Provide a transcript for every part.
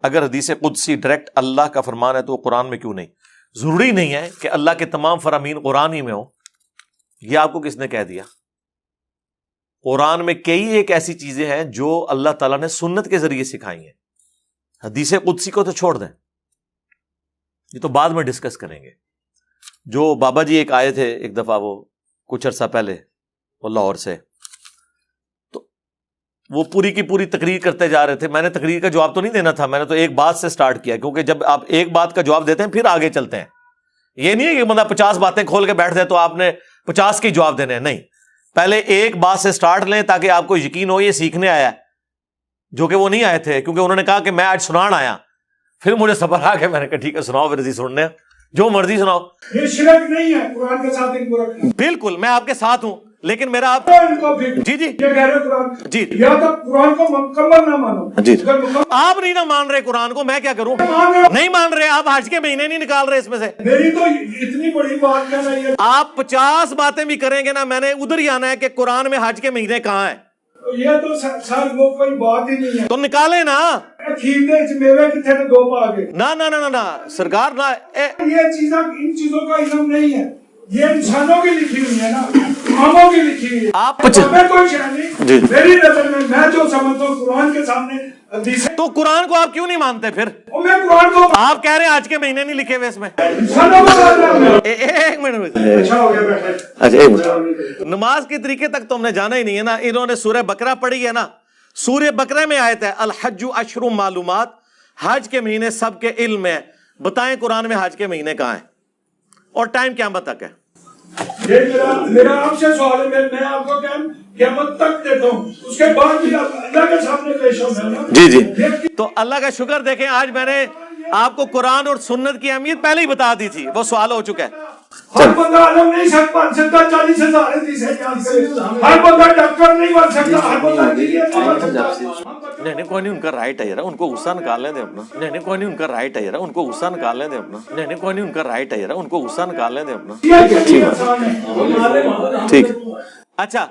اگر حدیث قدسی ڈائریکٹ اللہ کا فرمان ہے تو وہ قرآن میں کیوں نہیں؟ ضروری نہیں ہے کہ اللہ کے تمام فرامین قرآن ہی میں ہو. یہ آپ کو کس نے کہہ دیا؟ قرآن میں کئی ایک ایسی چیزیں ہیں جو اللہ تعالیٰ نے سنت کے ذریعے سکھائی ہیں. حدیث قدسی کو تو چھوڑ دیں، یہ تو بعد میں ڈسکس کریں گے. جو بابا جی ایک آئے تھے ایک دفعہ، وہ کچھ عرصہ پہلے، وہ لاہور سے، تو وہ پوری کی پوری تقریر کرتے جا رہے تھے. میں نے تقریر کا جواب تو نہیں دینا تھا، میں نے تو ایک بات سے سٹارٹ کیا، کیونکہ جب آپ ایک بات کا جواب دیتے ہیں پھر آگے چلتے ہیں. یہ نہیں ہے کہ بندہ 50 باتیں کھول کے بیٹھ جائے تو آپ نے 50 کے جواب دینے ہیں، نہیں. پہلے ایک بات سے سٹارٹ لیں تاکہ آپ کو یقین ہو یہ سیکھنے آیا ہے، جو کہ وہ نہیں آئے تھے، کیونکہ انہوں نے کہا کہ میں آج سنان آیا. پھر مجھے صبر آ کے میں نے کہا ٹھیک ہے سناؤ، پھر سننے جو مرضی سناؤ. یہ شرک نہیں ہے قرآن کے ساتھ. بالکل میں آپ کے ساتھ ہوں، لیکن میرا آپ جی یہ کہہ رہے قرآن جی یا تو قرآن کو مکمل نہ مانو. جی آپ نہیں نہ مان رہے قرآن کو، میں کیا کروں؟ نہیں مان رہے آپ، حج کے مہینے نہیں نکال رہے اس میں سے. میری تو اتنی بڑی بات کہنا ہے. آپ 50 باتیں بھی کریں گے نا، میں نے ادھر ہی آنا ہے کہ قرآن میں حج کے مہینے کہاں ہیں. یہ تو سر وہ کوئی بات ہی نہیں ہے. تو نکالے نا. میوے کتنے تو دو پا گئے. نہ سرکار نہ. یہ چیزیں ان چیزوں کا علم نہیں ہے، یہ انسانوں کی لکھی ہوئی ہے نا، اماموں کی لکھی ہوئی ہے. آپ کوئی شے نہیں میری نظر میں جو سمجھتا ہوں قرآن کے سامنے حدیث. تو قرآن کو آپ کیوں نہیں مانتے پھر؟ میں قرآن کو آپ کہہ رہے ہیں آج کے مہینے نہیں لکھے ہوئے اس میں. انسانوں کو ایک منٹ، اچھا ہو گیا. اچھا نماز کے طریقے تک تو ہم نے جانا ہی نہیں ہے نا. انہوں نے سورہ بقرہ پڑھی ہے نا، سورہ بقرہ میں آیت ہے الحج اشہر معلومات، حج کے مہینے سب کے علم ہے. بتائیں قرآن میں حج کے مہینے کہاں ہیں اور ٹائم قیامت تک ہے؟ یہ میرا آپ سے سوال ہے، میں آپ کو قیامت تک دیتا ہوں، اس کے بعد بھی اللہ کے سامنے پیش ہونا ہے. جی تو اللہ کا شکر دیکھیں، آج میں نے آپ کو قرآن اور سنت کی اہمیت پہلے ہی بتا دی تھی، وہ سوال ہو چکا ہے. ہر بندہ عالم نہیں بن سکتا، 40,000 حدیث ہے. ہر بندہ ڈاکٹر نہیں بن سکتا، ہر بندہ انجینئر نہیں بن سکتا. نہیں کوئی نہیں، ان کا رائٹ ہے یار، ان کو غصہ نکالنے دیں اپنا. نہیں کوئی نہیں، ان کا رائٹ ہے یار، ان کو غصہ نکالنے دیں اپنا. نہیں کوئی نہیں، ان کا رائٹ ہے یار، ان کو غصہ نکالنے دیں اپنا. ٹھیک. اچھا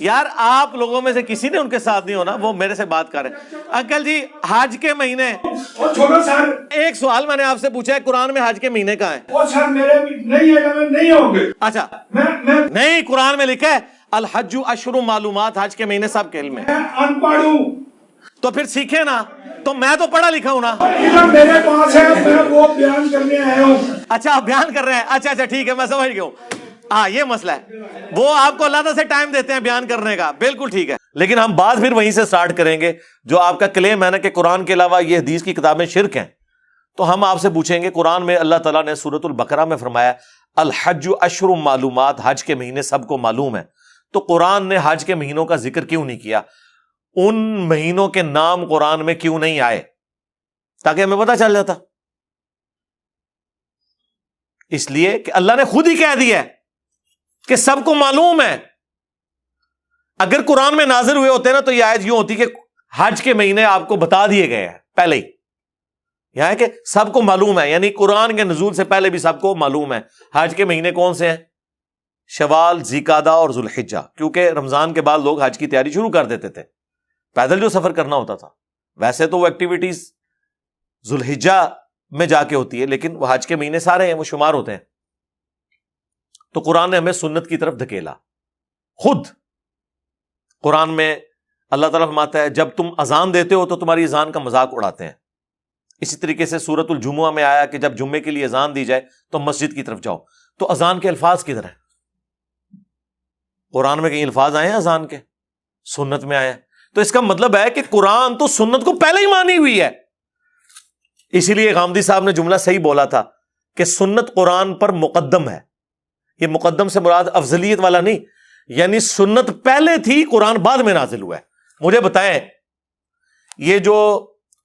یار آپ لوگوں میں سے کسی نے ان کے ساتھ نہیں ہونا، وہ میرے سے بات کر رہے ہیں. انکل جی حج کے مہینے، ایک سوال میں نے آپ سے پوچھا ہے قرآن میں حج کے مہینے کہاں ہیں؟ اچھا نہیں، قرآن میں لکھا ہے الحج اشہر معلومات، حج کے مہینے سب کے علم میں. ان پڑھ ہوں تو پھر سیکھے نا. تو میں تو پڑھا لکھا ہوں نا. میرے پاس ہے، میں وہ بیان کرنے آیا ہوں. اچھا آپ بیان کر رہے ہیں، اچھا ٹھیک ہے، میں سمجھ گیا ہوں. ہاں یہ مسئلہ ہے، وہ آپ کو اللہ سے ٹائم دیتے ہیں بیان کرنے کا، بالکل ٹھیک ہے. لیکن ہم بات پھر وہیں سے سٹارٹ کریں گے. جو آپ کا کلیم ہے نا کہ قرآن کے علاوہ یہ حدیث کی کتابیں شرک ہیں، تو ہم آپ سے پوچھیں گے قرآن میں اللہ تعالیٰ نے سورۃ البقرہ میں فرمایا الحج اشہر معلومات، حج کے مہینے سب کو معلوم ہے. تو قرآن نے حج کے مہینوں کا ذکر کیوں نہیں کیا؟ ان مہینوں کے نام قرآن میں کیوں نہیں آئے؟ تاکہ ہمیں پتہ چل جاتا. اس لیے کہ اللہ نے خود ہی کہہ دیا ہے کہ سب کو معلوم ہے. اگر قرآن میں نازل ہوئے ہوتے نا تو یہ آیت یوں ہوتی کہ حج کے مہینے آپ کو بتا دیے گئے ہیں پہلے ہی. یہاں ہے کہ سب کو معلوم ہے، یعنی قرآن کے نزول سے پہلے بھی سب کو معلوم ہے حج کے مہینے کون سے ہیں، شوال، ذوالقعدہ اور ذوالحجہ. کیونکہ رمضان کے بعد لوگ حج کی تیاری شروع کر دیتے تھے، پیدل جو سفر کرنا ہوتا تھا. ویسے تو وہ ایکٹیویٹیز ذوالحجہ میں جا کے ہوتی ہے، لیکن وہ حج کے مہینے سارے ہیں، وہ شمار ہوتے ہیں. تو قرآن نے ہمیں سنت کی طرف دھکیلا. خود قرآن میں اللہ تعالیٰ فرماتا ہے جب تم اذان دیتے ہو تو تمہاری اذان کا مذاق اڑاتے ہیں. اسی طریقے سے سورۃ الجمعہ میں آیا کہ جب جمعے کے لیے اذان دی جائے تو مسجد کی طرف جاؤ. تو اذان کے الفاظ کدھر ہیں؟ قرآن میں کہیں الفاظ آئے ہیں اذان کے؟ سنت میں آئے ہیں. تو اس کا مطلب ہے کہ قرآن تو سنت کو پہلے ہی مانی ہوئی ہے. اسی لیے غامدی صاحب نے جملہ صحیح بولا تھا کہ سنت قرآن پر مقدم ہے. یہ مقدم سے مراد افضلیت والا نہیں، یعنی سنت پہلے تھی، قرآن بعد میں نازل ہوا ہے. مجھے بتائیں یہ جو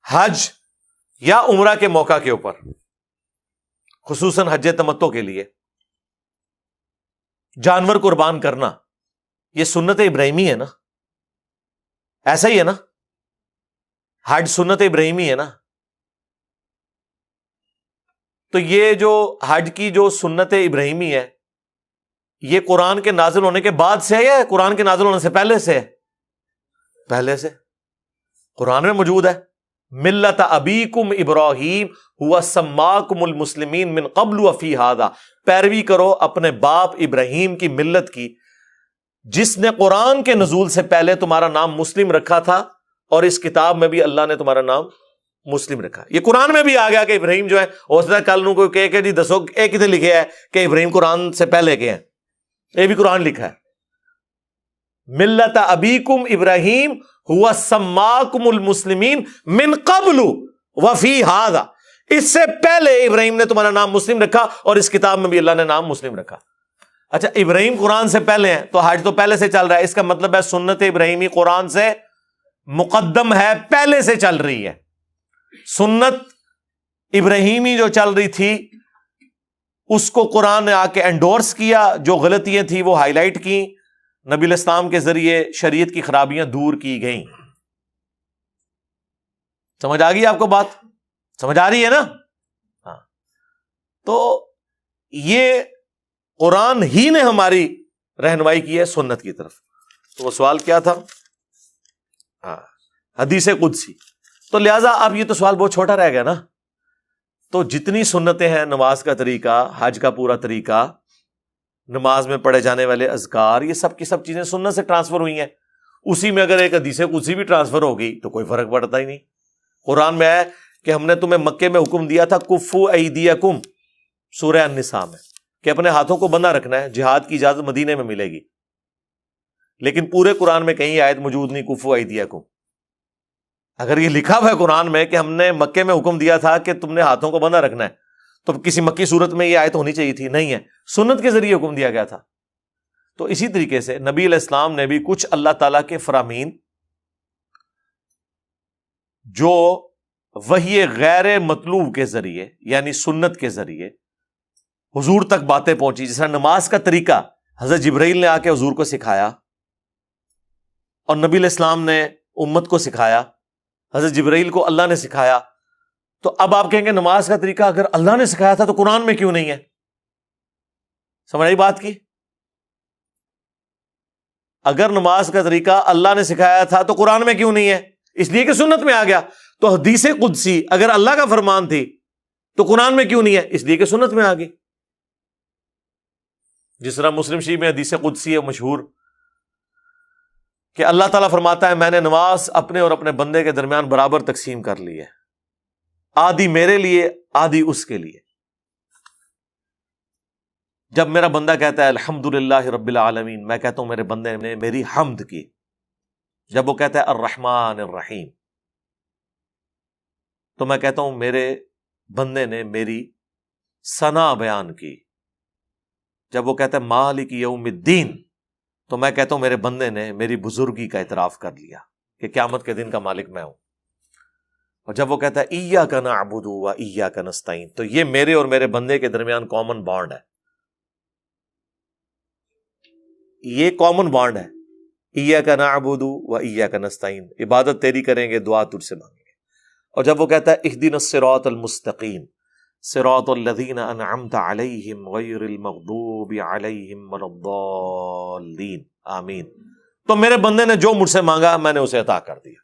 حج یا عمرہ کے موقع کے اوپر، خصوصاً حج تمتع کے لیے جانور قربان کرنا، یہ سنت ابراہیمی ہے نا؟ ایسا ہی ہے نا؟ حج سنت ابراہیمی ہے نا؟ تو یہ جو حج کی جو سنت ابراہیمی ہے، یہ قرآن کے نازل ہونے کے بعد سے ہے یا قرآن کے نازل ہونے سے پہلے سے ہے؟ پہلے سے. قرآن میں موجود ہے. ملت ابیکم ابراہیم ہوا سماکم المسلمین من قبل وفی ھذا، پیروی کرو اپنے باپ ابراہیم کی ملت کی جس نے قرآن کے نزول سے پہلے تمہارا نام مسلم رکھا تھا، اور اس کتاب میں بھی اللہ نے تمہارا نام مسلم رکھا۔ یہ قرآن میں بھی آ گیا کہ ابراہیم جو ہے، ہو سکتا ہے کل نو کوئی کہے کہ جی دسو ایک کتنے لکھے ہے کہ ابراہیم قرآن سے پہلے کے ہیں، یہ بھی قرآن لکھا ہے۔ ملت ابیکم ابراہیم ہوا سماکم المسلمین من قبل وفی ھذا، اس سے پہلے ابراہیم نے تمہارا نام مسلم رکھا، اور اس کتاب میں بھی اللہ نے نام مسلم رکھا۔ اچھا، ابراہیم قرآن سے پہلے ہیں تو حج تو پہلے سے چل رہا ہے، اس کا مطلب ہے سنت ابراہیمی قرآن سے مقدم ہے، پہلے سے چل رہی ہے۔ سنت ابراہیمی جو چل رہی تھی اس کو قرآن نے آ کے انڈورس کیا، جو غلطیاں تھیں وہ ہائی لائٹ کی، نبی الاسلام کے ذریعے شریعت کی خرابیاں دور کی گئیں۔ سمجھ آ گئی آپ کو بات؟ سمجھ آ رہی ہے نا؟ ہاں، تو یہ قرآن ہی نے ہماری رہنمائی کی ہے سنت کی طرف۔ تو وہ سوال کیا تھا؟ ہاں، حدیث قدسی۔ تو لہٰذا اب یہ تو سوال بہت چھوٹا رہ گیا نا، تو جتنی سنتیں ہیں، نماز کا طریقہ، حج کا پورا طریقہ، نماز میں پڑھے جانے والے اذکار، یہ سب کی سب چیزیں سنت سے ٹرانسفر ہوئی ہیں۔ اسی میں اگر ایک حدیث قدسی بھی ٹرانسفر ہو گئی تو کوئی فرق پڑتا ہی نہیں۔ قرآن میں ہے کہ ہم نے تمہیں مکے میں حکم دیا تھا کفو ایدیکم، سورہ النساء میں، کہ اپنے ہاتھوں کو بندہ رکھنا ہے، جہاد کی اجازت مدینے میں ملے گی، لیکن پورے قرآن میں کہیں آیت موجود نہیں کفو ایدیکم۔ اگر یہ لکھا ہوا ہے قرآن میں کہ ہم نے مکے میں حکم دیا تھا کہ تم نے ہاتھوں کو بندہ رکھنا ہے، تو کسی مکی صورت میں یہ آیت ہونی چاہیے تھی، نہیں ہے، سنت کے ذریعے حکم دیا گیا تھا۔ تو اسی طریقے سے نبی علیہ السلام نے بھی کچھ اللہ تعالیٰ کے فرامین جو وحی غیر مطلوب کے ذریعے یعنی سنت کے ذریعے حضور تک باتیں پہنچی، جیسا نماز کا طریقہ حضرت جبرائیل نے آ کے حضور کو سکھایا، اور نبی علیہ السلام نے امت کو سکھایا، حضرت جبرائیل کو اللہ نے سکھایا۔ تو اب آپ کہیں گے نماز کا طریقہ اگر اللہ نے سکھایا تھا تو قرآن میں کیوں نہیں ہے؟ سمجھ آئی بات کی؟ اگر نماز کا طریقہ اللہ نے سکھایا تھا تو قرآن میں کیوں نہیں ہے؟ اس لیے کہ سنت میں آ گیا۔ تو حدیث قدسی اگر اللہ کا فرمان تھی تو قرآن میں کیوں نہیں ہے؟ اس لیے کہ سنت میں آ گئی۔ جس طرح مسلم شریف میں حدیث قدسی ہے مشہور کہ اللہ تعالیٰ فرماتا ہے میں نے نماز اپنے اور اپنے بندے کے درمیان برابر تقسیم کر لی ہے، آدھی میرے لیے آدھی اس کے لیے۔ جب میرا بندہ کہتا ہے الحمدللہ رب العالمین، میں کہتا ہوں میرے بندے نے میری حمد کی۔ جب وہ کہتا ہے الرحمن الرحیم، تو میں کہتا ہوں میرے بندے نے میری ثنا بیان کی۔ جب وہ کہتا ہے مالک یوم الدین، تو میں کہتا ہوں میرے بندے نے میری بزرگی کا اعتراف کر لیا کہ قیامت کے دن کا مالک میں ہوں۔ اور جب وہ کہتا ہے ایاک نعبد و ایاک نستعین، تو یہ میرے اور میرے بندے کے درمیان کامن بانڈ ہے، یہ کامن بانڈ ہے، ایاک نعبد و ایاک نستعین، عبادت تیری کریں گے، دعا تجھ سے مانگیں گے۔ اور جب وہ کہتا ہے اہدنا الصراط المستقیم صراط الذین انعمت علیہم غیر المغضوب علیہم ولا الضالین آمین، تو میرے بندے نے جو مجھ سے مانگا میں نے اسے عطا کر دیا۔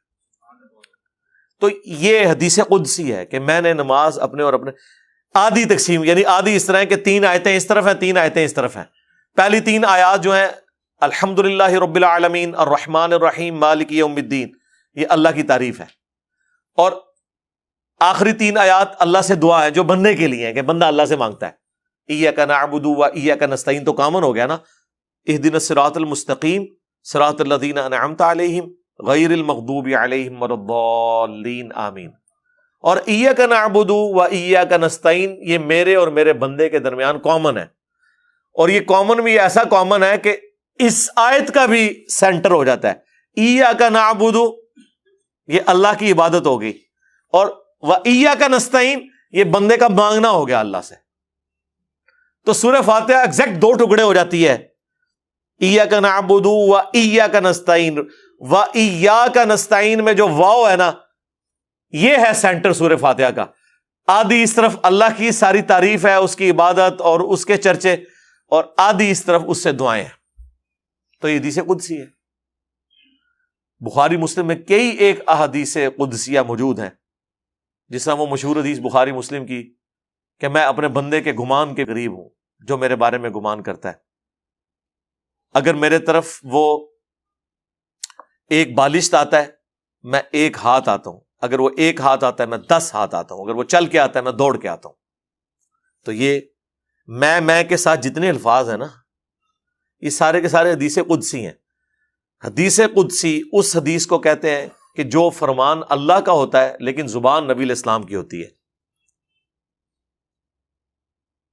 تو یہ حدیث قدسی ہے کہ میں نے نماز اپنے اور اپنے آدھی تقسیم، یعنی آدھی اس طرح ہے کہ 3 آیتیں اس طرف ہیں، 3 آیتیں اس طرف ہیں۔ پہلی 3 آیات جو ہیں الحمدللہ رب العالمین الرحمن الرحیم مالک یوم الدین، یہ اللہ کی تعریف ہے، اور آخری 3 آیات اللہ سے دعا ہے جو بندے کے لیے ہے کہ بندہ اللہ سے مانگتا ہے۔ ایاک نعبد و ایاک نستعین تو کامن ہو گیا نا، اہدنا الصراط المستقیم صراط الذین انعمت علیہم غیر المغضوب علیہم ولا الضالین آمین، اور ایاک نعبد و ایاک نستعین یہ میرے اور میرے بندے کے درمیان کامن ہے، اور یہ کامن بھی ایسا کامن ہے کہ اس آیت کا بھی سینٹر ہو جاتا ہے۔ ایاک نعبد یہ اللہ کی عبادت ہوگی، اور وَإِيَّاكَ نَسْتَعِينُ یہ بندے کا مانگنا ہو گیا اللہ سے۔ تو سورہ فاتحہ ایگزیکٹ 2 ٹکڑے ہو جاتی ہے، إِيَّاكَ نَعْبُدُ وَإِيَّاكَ نَسْتَعِينُ۔ وَإِيَّاكَ نَسْتَعِينُ میں جو واو ہے نا، یہ ہے سینٹر سورہ فاتحہ کا۔ آدھی اس طرف اللہ کی ساری تعریف ہے، اس کی عبادت اور اس کے چرچے، اور آدھی اس طرف اس سے دعائیں ہیں۔ تو یہ حدیث قدسی ہے۔ بخاری مسلم میں کئی ایک احادیث قدسیہ موجود ہیں جس طرح وہ مشہور حدیث بخاری مسلم کی کہ میں اپنے بندے کے گمان کے قریب ہوں جو میرے بارے میں گمان کرتا ہے. اگر میرے طرف وہ ایک بالشت آتا ہے میں ایک ہاتھ آتا ہوں، اگر وہ ایک ہاتھ آتا ہے میں 10 ہاتھ آتا ہوں، اگر وہ چل کے آتا ہے میں دوڑ کے آتا ہوں. تو یہ میں کے ساتھ جتنے الفاظ ہیں نا یہ سارے کے سارے حدیث قدسی ہیں. حدیث قدسی اس حدیث کو کہتے ہیں کہ جو فرمان اللہ کا ہوتا ہے لیکن زبان نبی علیہ السلام کی ہوتی ہے.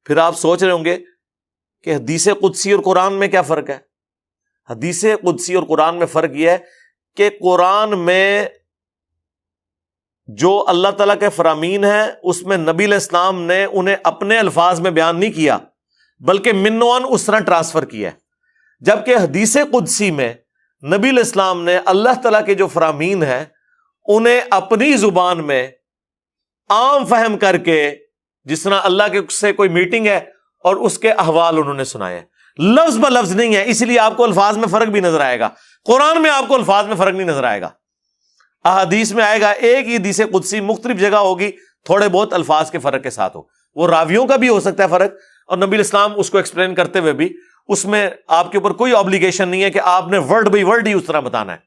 پھر آپ سوچ رہے ہوں گے کہ حدیث قدسی اور قرآن میں کیا فرق ہے؟ حدیث قدسی اور قرآن میں فرق یہ ہے کہ قرآن میں جو اللہ تعالیٰ کے فرامین ہیں اس میں نبی علیہ السلام نے انہیں اپنے الفاظ میں بیان نہیں کیا بلکہ من و عن اس طرح ٹرانسفر کیا ہے. جبکہ حدیث قدسی میں نبی علیہ السلام نے اللہ تعالیٰ کے جو فرامین ہیں انہیں اپنی زبان میں عام فہم کر کے، جس طرح اللہ کے سے کوئی میٹنگ ہے اور اس کے احوال انہوں نے سنائے، لفظ ب لفظ نہیں ہے. اس لیے آپ کو الفاظ میں فرق بھی نظر آئے گا. قرآن میں آپ کو الفاظ میں فرق نہیں نظر آئے گا. احادیث میں آئے گا ایک ہی حدیث قدسی مختلف جگہ ہوگی، تھوڑے بہت الفاظ کے فرق کے ساتھ ہو. وہ راویوں کا بھی ہو سکتا ہے فرق، اور نبی علیہ السلام اس کو ایکسپلین کرتے ہوئے بھی اس میں آپ کے اوپر کوئی obligation نہیں ہے کہ آپ نے ورڈ بائی ورڈ ہی اس طرح بتانا ہے.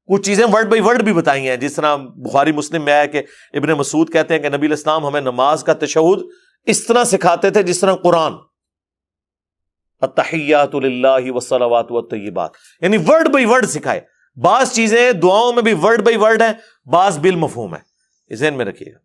کچھ چیزیں ورڈ بائی ورڈ بھی بتائی ہیں، جس طرح بخاری مسلم میں آیا کہ ابن مسعود کہتے ہیں کہ نبی علیہ السلام ہمیں نماز کا تشہد اس طرح سکھاتے تھے جس طرح قرآن، التحیات للہ والصلوات والطیبات، یعنی ورڈ بائی ورڈ سکھائے. بعض چیزیں دعاؤں میں بھی ورڈ بائی ورڈ ہیں، بعض بالمفہوم ہے. ذہن میں رکھیے گا.